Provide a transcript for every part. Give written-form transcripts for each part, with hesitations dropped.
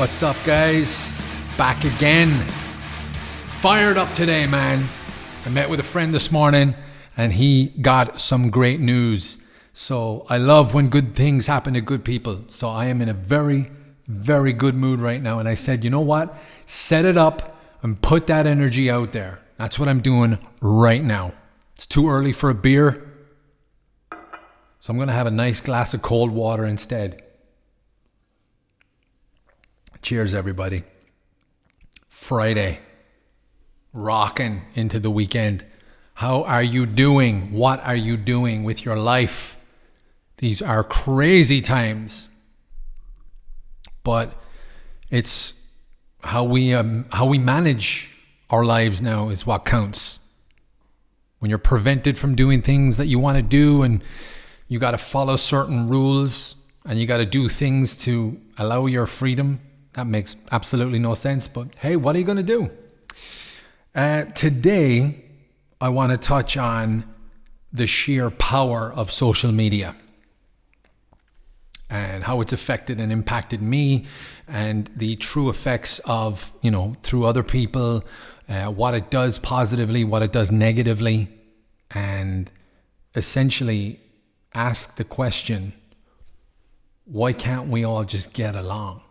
What's up, guys? Back again. Fired up today, man. I met with a friend this morning and he got some great news. So I love when good things happen to good people. So I am in a very, very good mood right now. And I said, you know what? Set it up and put that energy out there. That's what I'm doing right now. It's too early for a beer. So I'm going to have a nice glass of cold water instead. Cheers, everybody. Friday. Rocking into the weekend. How are you doing? What are you doing with your life? These are crazy times. But it's how we manage our lives now is what counts. When you're prevented from doing things that you want to do and you got to follow certain rules and you got to do things to allow your freedom, that makes absolutely no sense. But hey, what are you going to do? Today, I want to touch on the sheer power of social media and how it's affected and impacted me and the true effects of, through other people, what it does positively, what it does negatively, and essentially ask the question, why can't we all just get along?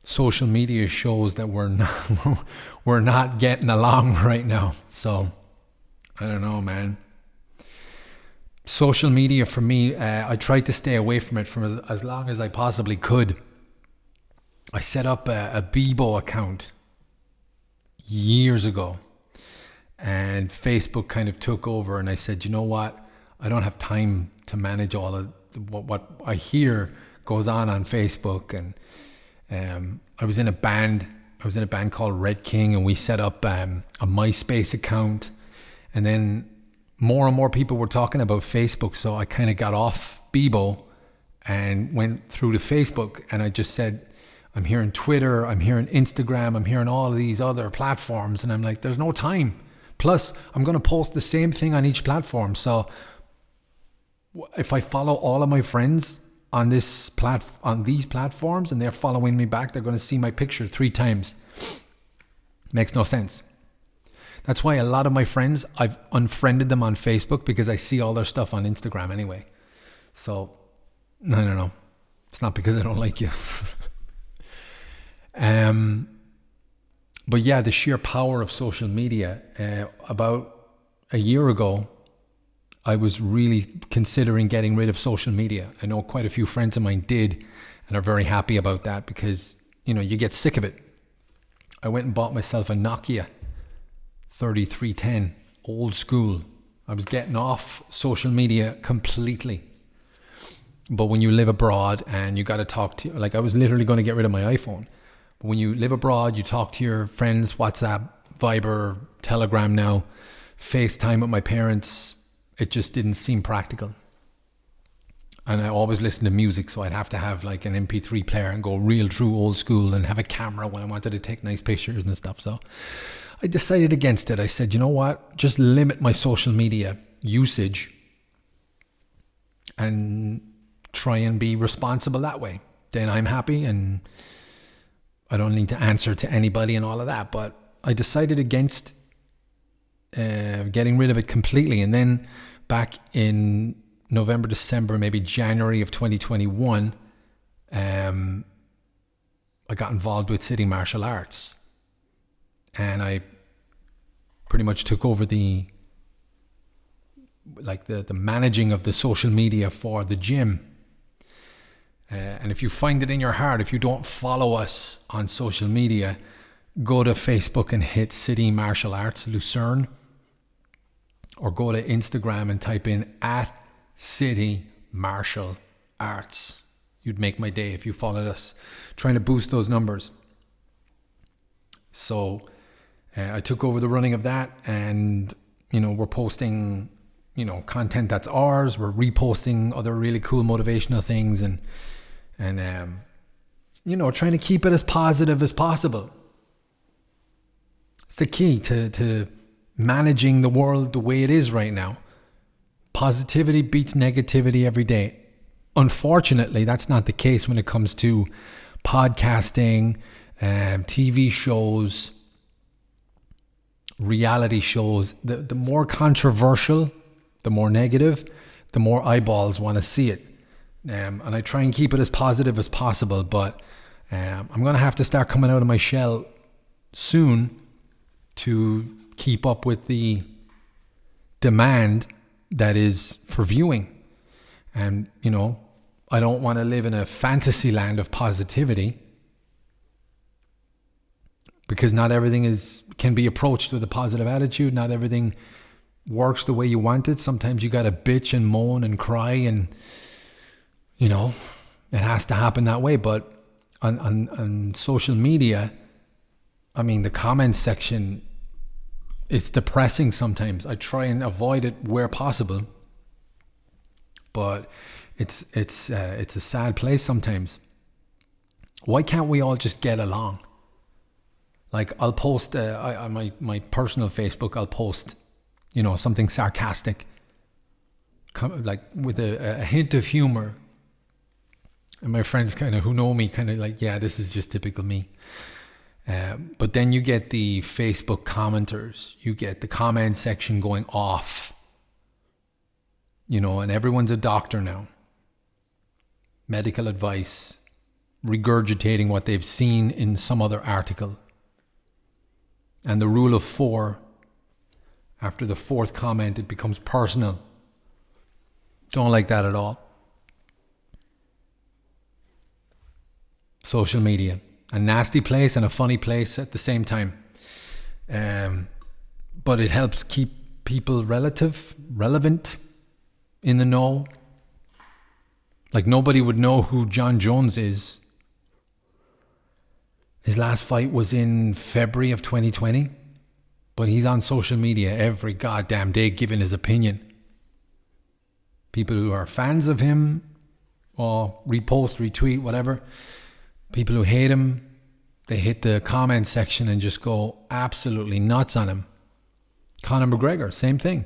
Social media shows that we're not getting along right now. So I don't know, man. Social media for me, I tried to stay away from it for as long as I possibly could. I set up a Bebo account years ago and Facebook kind of took over and I said, you know what? I don't have time to manage all of what I hear goes on Facebook. And I was in a band called Red King and we set up a MySpace account, and then more and more people were talking about Facebook, so I kind of got off Bebo and went through to Facebook, and I just said, I'm hearing Twitter, I'm hearing Instagram, I'm hearing all of these other platforms, and I'm like, there's no time. Plus, I'm going to post the same thing on each platform, so if I follow all of my friends on these platforms and they're following me back, they're going to see my picture 3 times. Makes no sense. That's why a lot of my friends, I've unfriended them on Facebook because I see all their stuff on Instagram anyway. So, no. It's not because I don't like you. But yeah, the sheer power of social media. About a year ago, I was really considering getting rid of social media. I know quite a few friends of mine did and are very happy about that because, you get sick of it. I went and bought myself a Nokia 3310, old school. I was getting off social media completely. But when you live abroad and you got to talk to, I was literally going to get rid of my iPhone. But when you live abroad, you talk to your friends, WhatsApp, Viber, Telegram now, FaceTime with my parents. It just didn't seem practical. And I always listen to music, so I'd have to have an MP3 player and go real true old school and have a camera when I wanted to take nice pictures and stuff. So I decided against it. I said, you know what? Just limit my social media usage and try and be responsible that way. Then I'm happy and I don't need to answer to anybody and all of that. But I decided against getting rid of it completely. And then back in November, December, maybe January of 2021, I got involved with City Martial Arts. And I pretty much took over the managing of the social media for the gym. And if you find it in your heart, if you don't follow us on social media, go to Facebook and hit City Martial Arts Lucerne, or go to Instagram and type in @City Martial Arts. You'd make my day if you followed us, trying to boost those numbers. So I took over the running of that, and we're posting content that's ours. We're reposting other really cool motivational things, and trying to keep it as positive as possible. It's the key to managing the world the way it is right now. Positivity beats negativity every day. Unfortunately, that's not the case when it comes to podcasting, TV shows, reality shows. The more controversial, the more negative, the more eyeballs want to see it. And I try and keep it as positive as possible, but I'm going to have to start coming out of my shell soon to keep up with the demand that is for viewing. And, you know, I don't want to live in a fantasy land of positivity, because not everything can be approached with a positive attitude. Not everything works the way you want it. Sometimes you got to bitch and moan and cry, and, you know, it has to happen that way. But on social media, I mean, the comment section is depressing sometimes. I try and avoid it where possible, but it's a sad place sometimes. Why can't we all just get along? Like, I'll post on my personal Facebook, I'll post, you know, something sarcastic, like with a hint of humor. And my friends kind of, who know me, kind of like, yeah, this is just typical me. But then you get the Facebook commenters, you get the comment section going off, you know, and everyone's a doctor now. Medical advice, regurgitating what they've seen in some other article. And the rule of 4, after the 4th comment, it becomes personal. Don't like that at all. Social media, a nasty place and a funny place at the same time. But it helps keep people relevant, in the know. Like, nobody would know who John Jones is. His last fight was in February of 2020, but he's on social media every goddamn day giving his opinion. People who are fans of him, or repost, retweet, whatever. People who hate him, they hit the comment section and just go absolutely nuts on him. Conor McGregor, same thing.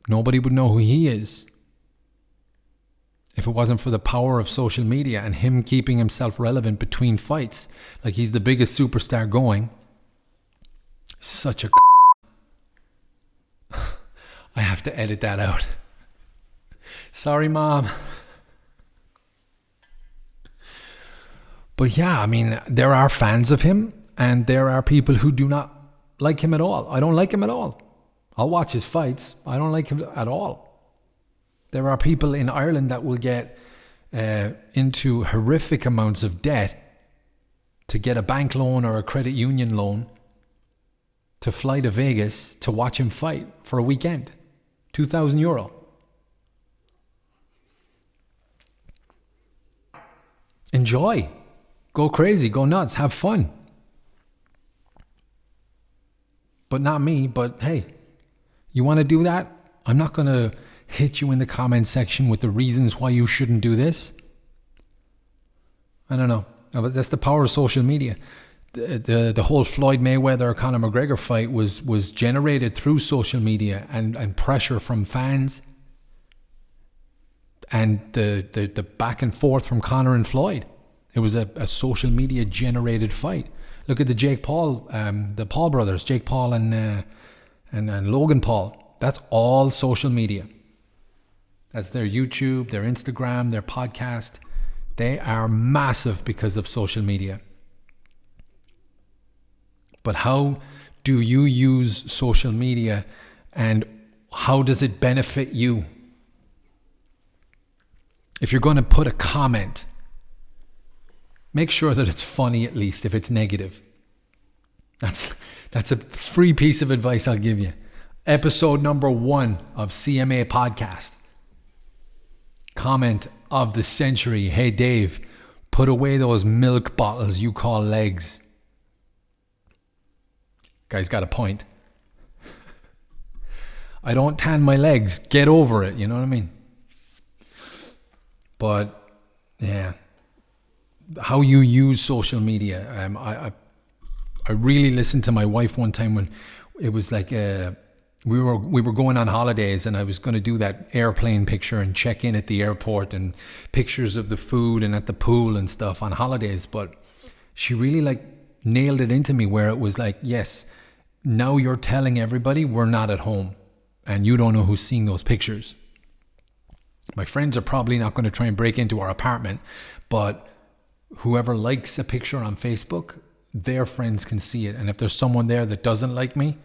Nobody would know who he is if it wasn't for the power of social media and him keeping himself relevant between fights. Like, he's the biggest superstar going. Such a I have to edit that out. Sorry, Mom. But yeah, I mean, there are fans of him, and there are people who do not like him at all. I don't like him at all. I'll watch his fights. I don't like him at all. There are people in Ireland that will get into horrific amounts of debt to get a bank loan or a credit union loan to fly to Vegas to watch him fight for a weekend. €2,000. Enjoy. Go crazy. Go nuts. Have fun. But not me. But hey, you want to do that? I'm not going to hit you in the comment section with the reasons why you shouldn't do this. I don't know. But that's the power of social media. The whole Floyd Mayweather Conor McGregor fight was generated through social media and pressure from fans, and the back and forth from Conor and Floyd. It was a social media generated fight. Look at the Jake Paul, the Paul brothers, Jake Paul and Logan Paul. That's all social media. That's their YouTube, their Instagram, their podcast. They are massive because of social media. But how do you use social media, and how does it benefit you? If you're going to put a comment, make sure that it's funny, at least if it's negative. That's a free piece of advice I'll give you. Episode number 1 of CMA podcast. Comment of the century. Hey Dave, put away those milk bottles you call legs. Guy's got a point. I don't tan my legs. Get over it. You know what I mean? But yeah, how you use social media. I really listened to my wife one time when it was like we were going on holidays, and I was going to do that airplane picture and check in at the airport and pictures of the food and at the pool and stuff on holidays. But she really like nailed it into me, where it was like, yes, now you're telling everybody we're not at home and you don't know who's seeing those pictures. My friends are probably not going to try and break into our apartment, but whoever likes a picture on Facebook, their friends can see it. And if there's someone there that doesn't like me,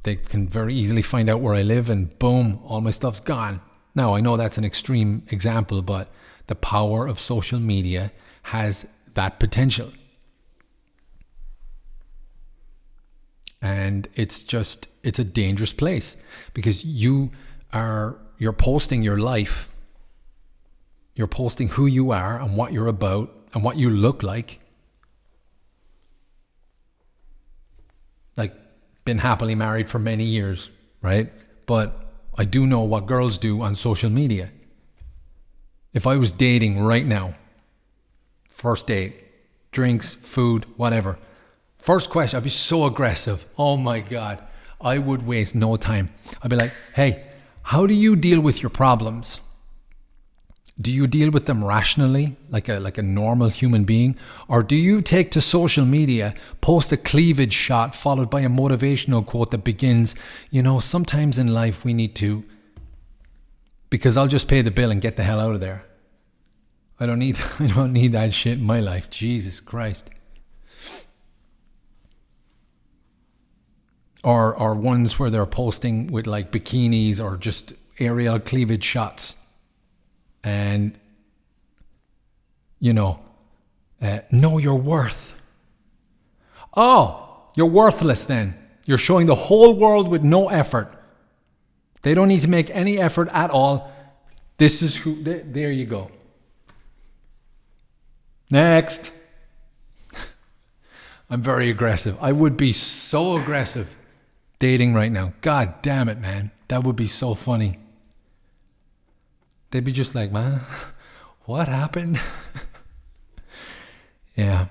they can very easily find out where I live, and boom, all my stuff's gone. Now, I know that's an extreme example, but the power of social media has that potential. And it's a dangerous place, because you're posting your life. You're posting who you are and what you're about and what you look like. Like, been happily married for many years, right? But I do know what girls do on social media. If I was dating right now, first date, drinks, food, whatever, first question, I'd be so aggressive. Oh my God. I would waste no time. I'd be like, hey, how do you deal with your problems? Do you deal with them rationally, like a normal human being? Or do you take to social media, post a cleavage shot followed by a motivational quote that begins, sometimes in life we need to, because I'll just pay the bill and get the hell out of there. I don't need that shit in my life. Jesus Christ. Or ones where they're posting with like bikinis or just aerial cleavage shots. And, know your worth. Oh, you're worthless then. You're showing the whole world with no effort. They don't need to make any effort at all. This is who, there you go. Next. I'm very aggressive. I would be so aggressive dating right now. God damn it, man. That would be so funny. They'd be just like, man, what happened? Yeah.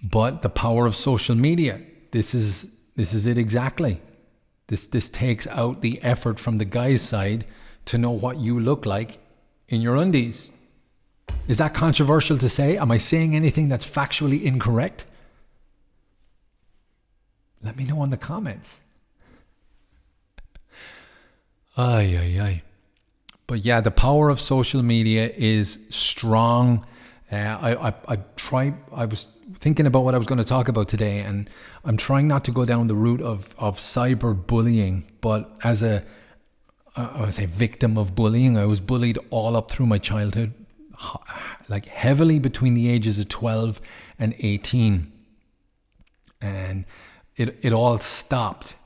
But the power of social media, this is it exactly. This takes out the effort from the guy's side to know what you look like in your undies. Is that controversial to say? Am I saying anything that's factually incorrect? Let me know in the comments. Ay, ay, ay. But yeah, the power of social media is strong. I was thinking about what I was going to talk about today, and I'm trying not to go down the route of cyberbullying, but as I would say victim of bullying. I was bullied all up through my childhood, like heavily between the ages of 12 and 18. And it all stopped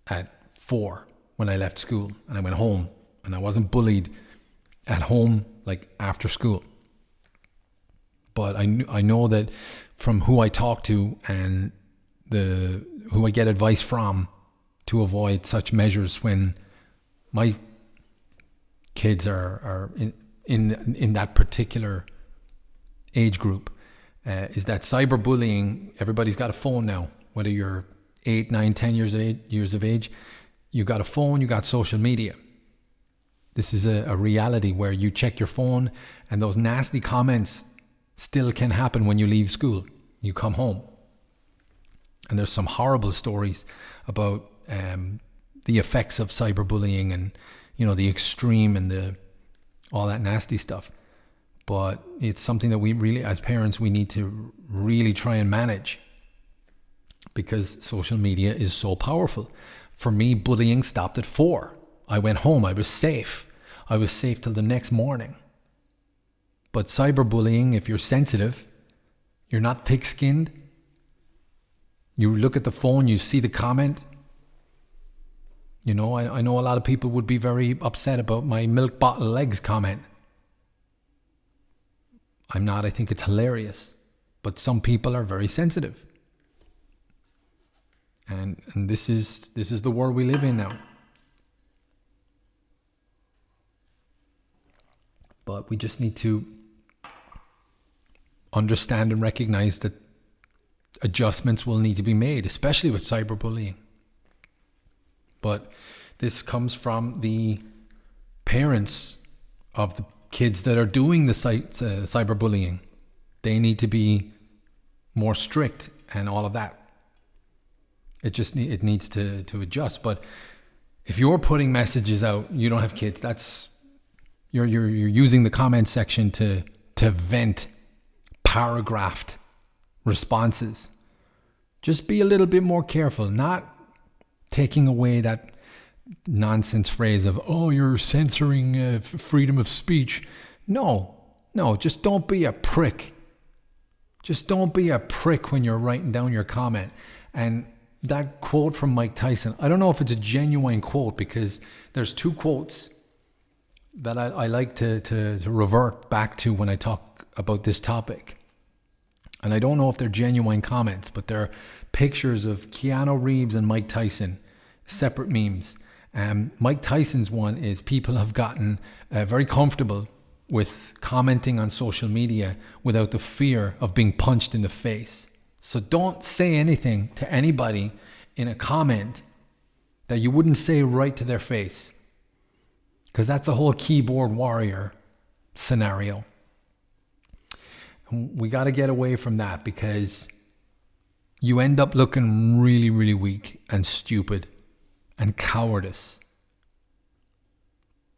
at 4 when I left school and I went home. And I wasn't bullied at home, like after school. But I know that from who I talk to and who I get advice from to avoid such measures when my kids are in that particular age group, is that cyberbullying. Everybody's got a phone now, whether you're 8, 9, 10 years of age, you got a phone, you got social media. This is a reality where you check your phone and those nasty comments still can happen when you leave school. You come home. And there's some horrible stories about the effects of cyberbullying and, the extreme and all that nasty stuff. But it's something that we really, as parents, we need to really try and manage, because social media is so powerful. For me, bullying stopped at 4. I went home. I was safe. I was safe till the next morning. But cyberbullying, if you're sensitive, you're not thick-skinned, you look at the phone, you see the comment. I know a lot of people would be very upset about my milk bottle legs comment. I'm not. I think it's hilarious. But some people are very sensitive. And this is the world we live in now. But we just need to understand and recognize that adjustments will need to be made, especially with cyberbullying. but this comes from the parents of the kids that are doing the cyberbullying. They need to be more strict and all of that. It needs to adjust. But if you're putting messages out, you don't have kids. That's you're using the comment section to vent paragraphed responses. Just be a little bit more careful, not taking away that nonsense phrase of, oh, you're censoring freedom of speech. No, just don't be a prick. Just don't be a prick when you're writing down your comment. And that quote from Mike Tyson, I don't know if it's a genuine quote, because there's two quotes that I like to revert back to when I talk about this topic. And I don't know if they're genuine comments, but they're pictures of Keanu Reeves and Mike Tyson, separate memes. Mike Tyson's one is, people have gotten very comfortable with commenting on social media without the fear of being punched in the face. So don't say anything to anybody in a comment that you wouldn't say right to their face, because that's the whole keyboard warrior scenario. And we got to get away from that, because you end up looking really, really weak and stupid and cowardice.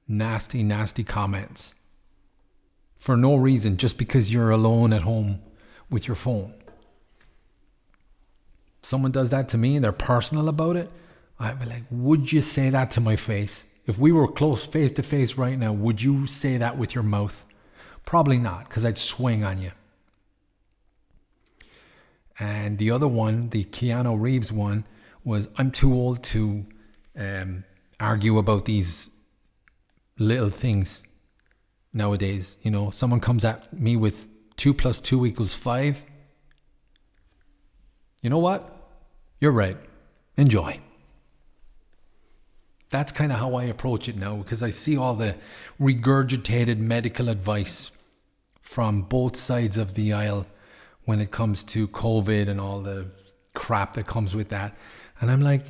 Nasty, nasty comments for no reason, just because you're alone at home with your phone. Someone does that to me and they're personal about it, I'd be like, would you say that to my face? If we were close face to face right now, would you say that with your mouth? Probably not, because I'd swing on you. And the other one, the Keanu Reeves one, was, I'm too old to argue about these little things nowadays. You know, someone comes at me with 2 + 2 = 5. You know what? You're right. Enjoy. That's kind of how I approach it now, because I see all the regurgitated medical advice from both sides of the aisle when it comes to COVID and all the crap that comes with that. And I'm like,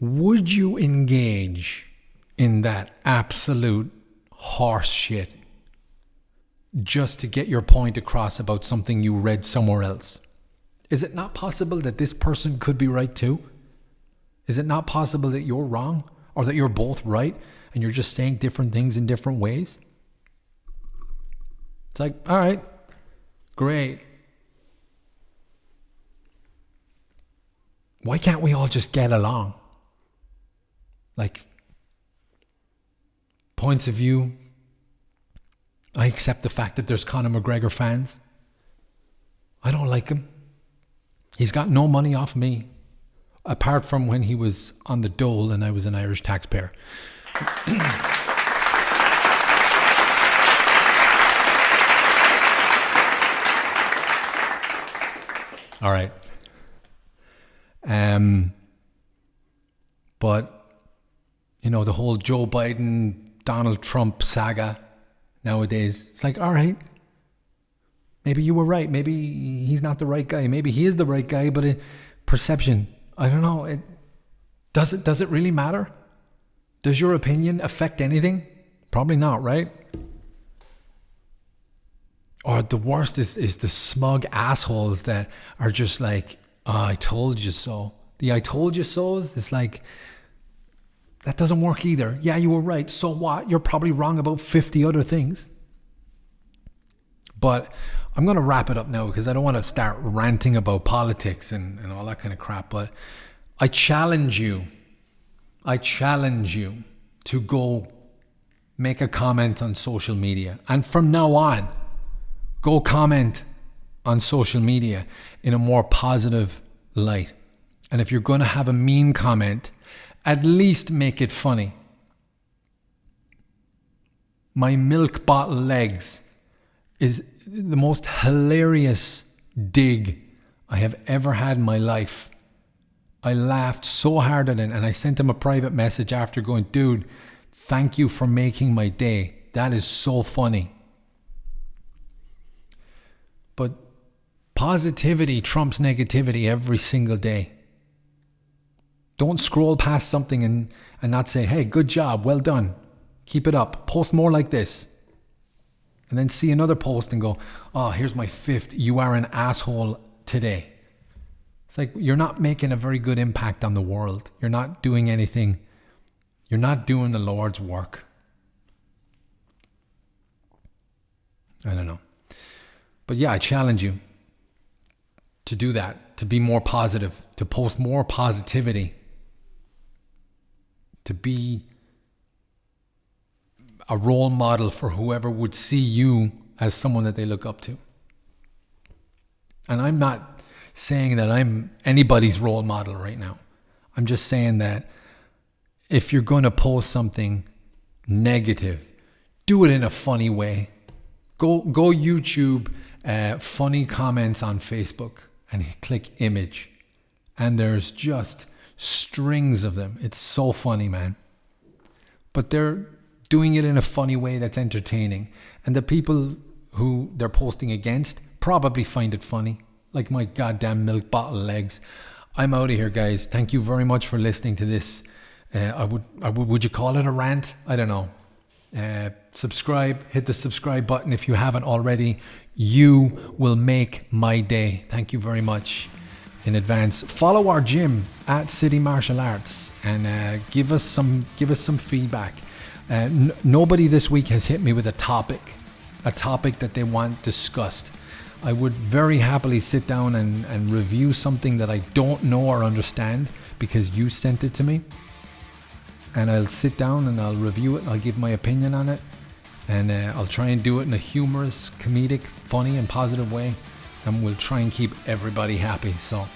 would you engage in that absolute horse shit just to get your point across about something you read somewhere else? Is it not possible that this person could be right too? Is it not possible that you're wrong, or that you're both right and you're just saying different things in different ways? It's like, all right, great. Why can't we all just get along? Like, points of view. I accept the fact that there's Conor McGregor fans. I don't like him. He's got no money off me, apart from when he was on the dole and I was an Irish taxpayer. All right. But, you know, the whole Joe Biden, Donald Trump saga nowadays, it's like, all right, maybe you were right. Maybe he's not the right guy. Maybe he is the right guy, but perception, I don't know. Does it really matter? Does your opinion affect anything? Probably not, right? Or the worst is the smug assholes that are just like, oh, I told you so. The I told you so's, it's like, that doesn't work either. Yeah, you were right. So what? You're probably wrong about 50 other things. But I'm going to wrap it up now, because I don't want to start ranting about politics and all that kind of crap. But I challenge you to go make a comment on social media. And from now on, go comment on social media in a more positive light. And if you're going to have a mean comment, at least make it funny. My milk bottle legs is the most hilarious dig I have ever had in my life. I laughed so hard at it, and I sent him a private message after, going, dude, thank you for making my day. That is so funny. But positivity trumps negativity every single day. Don't scroll past something and not say, hey, good job, well done, keep it up, post more like this. And then see another post and go, oh, here's my 5th, you are an asshole today. It's like, you're not making a very good impact on the world. You're not doing anything. You're not doing the Lord's work. I don't know. But yeah, I challenge you to do that, to be more positive, to post more positivity, to be a role model for whoever would see you as someone that they look up to. And I'm not saying that I'm anybody's role model right now. I'm just saying that if you're going to post something negative, do it in a funny way. Go YouTube funny comments on Facebook and click image. And there's just strings of them. It's so funny, man. But they're doing it in a funny way that's entertaining. And the people who they're posting against probably find it funny. Like my goddamn milk bottle legs. I'm out of here, guys. Thank you very much for listening to this. Would you call it a rant? I don't know. Subscribe, hit the subscribe button if you haven't already. You will make my day. Thank you very much in advance. Follow our gym at City Martial Arts and give us some feedback. Nobody this week has hit me with a topic that they want discussed. I would very happily sit down and review something that I don't know or understand because you sent it to me. And I'll sit down and I'll review it. I'll give my opinion on it. And I'll try and do it in a humorous, comedic, funny and positive way. And we'll try and keep everybody happy. So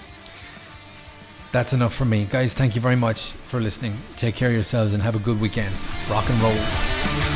that's enough for me. Guys, thank you very much for listening. Take care of yourselves and have a good weekend. Rock and roll.